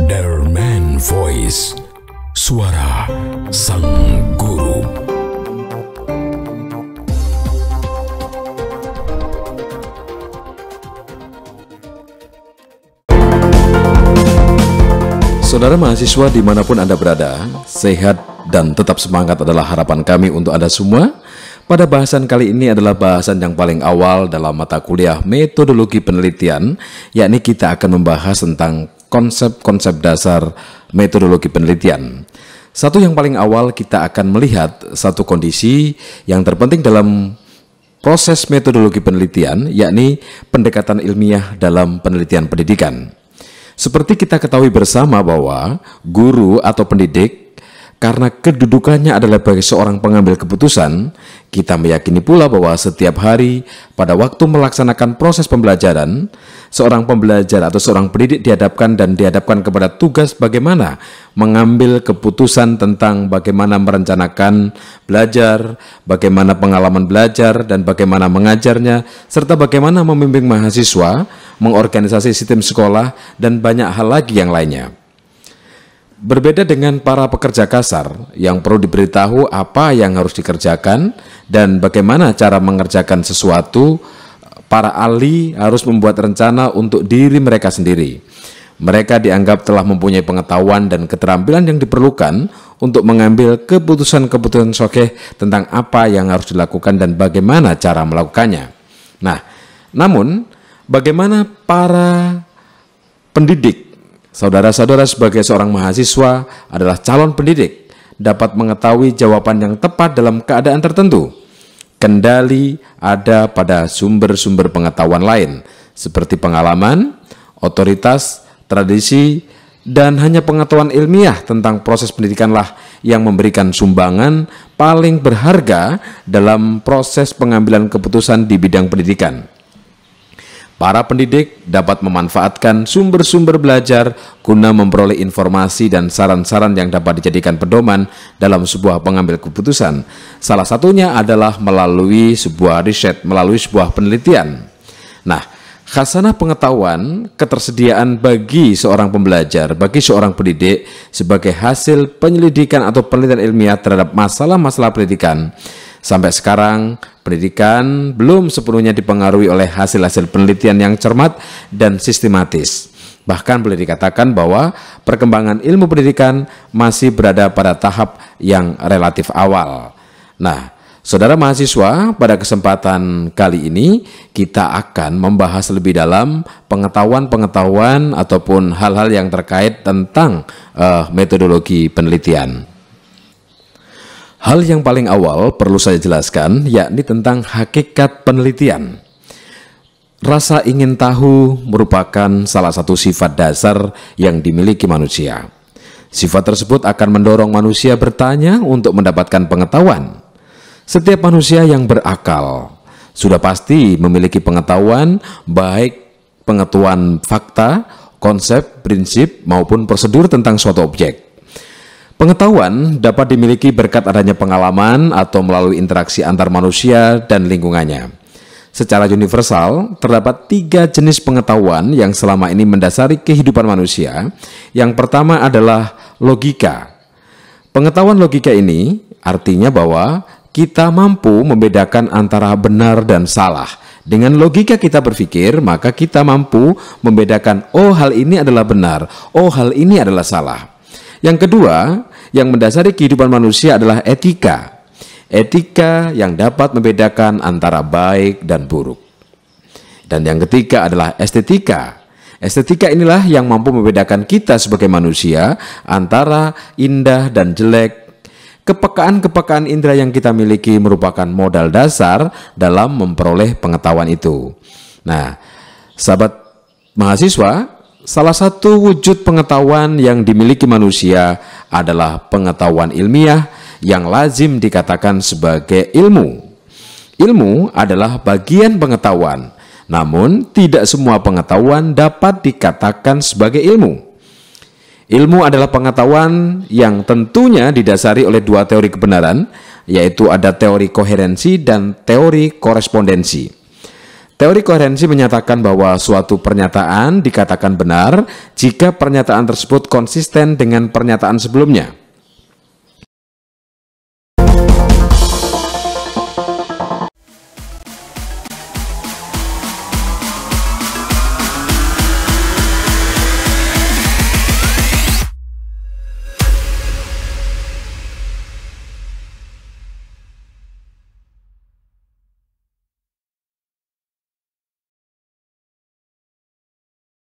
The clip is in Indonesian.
Derman Voice, suara sang guru. Saudara mahasiswa dimanapun Anda berada, sehat dan tetap semangat adalah harapan kami untuk Anda semua. Pada bahasan kali ini adalah bahasan yang paling awal dalam mata kuliah metodologi penelitian, yakni kita akan membahas tentang konsep-konsep dasar metodologi penelitian. Satu yang paling awal, kita akan melihat satu kondisi yang terpenting dalam proses metodologi penelitian, yakni pendekatan ilmiah dalam penelitian pendidikan. Seperti kita ketahui bersama bahwa guru atau pendidik, karena kedudukannya adalah sebagai seorang pengambil keputusan, kita meyakini pula bahwa setiap hari pada waktu melaksanakan proses pembelajaran, seorang pembelajar atau seorang pendidik dihadapkan kepada tugas bagaimana mengambil keputusan tentang bagaimana merencanakan belajar, bagaimana pengalaman belajar, dan bagaimana mengajarnya, serta bagaimana membimbing mahasiswa, mengorganisasi sistem sekolah, dan banyak hal lagi yang lainnya. Berbeda dengan para pekerja kasar yang perlu diberitahu apa yang harus dikerjakan dan bagaimana cara mengerjakan sesuatu, para ahli harus membuat rencana untuk diri mereka sendiri. Mereka dianggap telah mempunyai pengetahuan dan keterampilan yang diperlukan untuk mengambil keputusan-keputusan shokeh tentang apa yang harus dilakukan dan bagaimana cara melakukannya. Nah, namun bagaimana para pendidik, saudara-saudara sebagai seorang mahasiswa adalah calon pendidik, dapat mengetahui jawaban yang tepat dalam keadaan tertentu? Kendali ada pada sumber-sumber pengetahuan lain, seperti pengalaman, otoritas, tradisi, dan hanya pengetahuan ilmiah tentang proses pendidikanlah yang memberikan sumbangan paling berharga dalam proses pengambilan keputusan di bidang pendidikan. Para pendidik dapat memanfaatkan sumber-sumber belajar guna memperoleh informasi dan saran-saran yang dapat dijadikan pedoman dalam sebuah pengambil keputusan. Salah satunya adalah melalui sebuah riset, melalui sebuah penelitian. Nah, khasanah pengetahuan, ketersediaan bagi seorang pembelajar, bagi seorang pendidik sebagai hasil penyelidikan atau penelitian ilmiah terhadap masalah-masalah pendidikan. Sampai sekarang, pendidikan belum sepenuhnya dipengaruhi oleh hasil-hasil penelitian yang cermat dan sistematis. Bahkan boleh dikatakan bahwa perkembangan ilmu pendidikan masih berada pada tahap yang relatif awal. Nah, saudara mahasiswa, pada kesempatan kali ini kita akan membahas lebih dalam pengetahuan-pengetahuan ataupun hal-hal yang terkait tentang metodologi penelitian. Hal yang paling awal perlu saya jelaskan, yakni tentang hakikat penelitian. Rasa ingin tahu merupakan salah satu sifat dasar yang dimiliki manusia. Sifat tersebut akan mendorong manusia bertanya untuk mendapatkan pengetahuan. Setiap manusia yang berakal sudah pasti memiliki pengetahuan, baik pengetahuan fakta, konsep, prinsip, maupun prosedur tentang suatu objek. Pengetahuan dapat dimiliki berkat adanya pengalaman atau melalui interaksi antar manusia dan lingkungannya. Secara universal, terdapat 3 jenis pengetahuan yang selama ini mendasari kehidupan manusia. Yang pertama adalah logika. Pengetahuan logika ini artinya bahwa kita mampu membedakan antara benar dan salah. Dengan logika kita berpikir, maka kita mampu membedakan, oh hal ini adalah benar, oh hal ini adalah salah. Yang kedua, yang mendasari kehidupan manusia adalah etika. Etika yang dapat membedakan antara baik dan buruk. Dan yang ketiga adalah estetika. Estetika inilah yang mampu membedakan kita sebagai manusia antara indah dan jelek. Kepekaan-kepekaan indera yang kita miliki merupakan modal dasar dalam memperoleh pengetahuan itu. Nah, sahabat mahasiswa, salah satu wujud pengetahuan yang dimiliki manusia adalah pengetahuan ilmiah yang lazim dikatakan sebagai ilmu. Ilmu adalah bagian pengetahuan, namun tidak semua pengetahuan dapat dikatakan sebagai ilmu. Ilmu adalah pengetahuan yang tentunya didasari oleh 2 teori kebenaran, yaitu ada teori koherensi dan teori korespondensi. Teori koherensi menyatakan bahwa suatu pernyataan dikatakan benar jika pernyataan tersebut konsisten dengan pernyataan sebelumnya.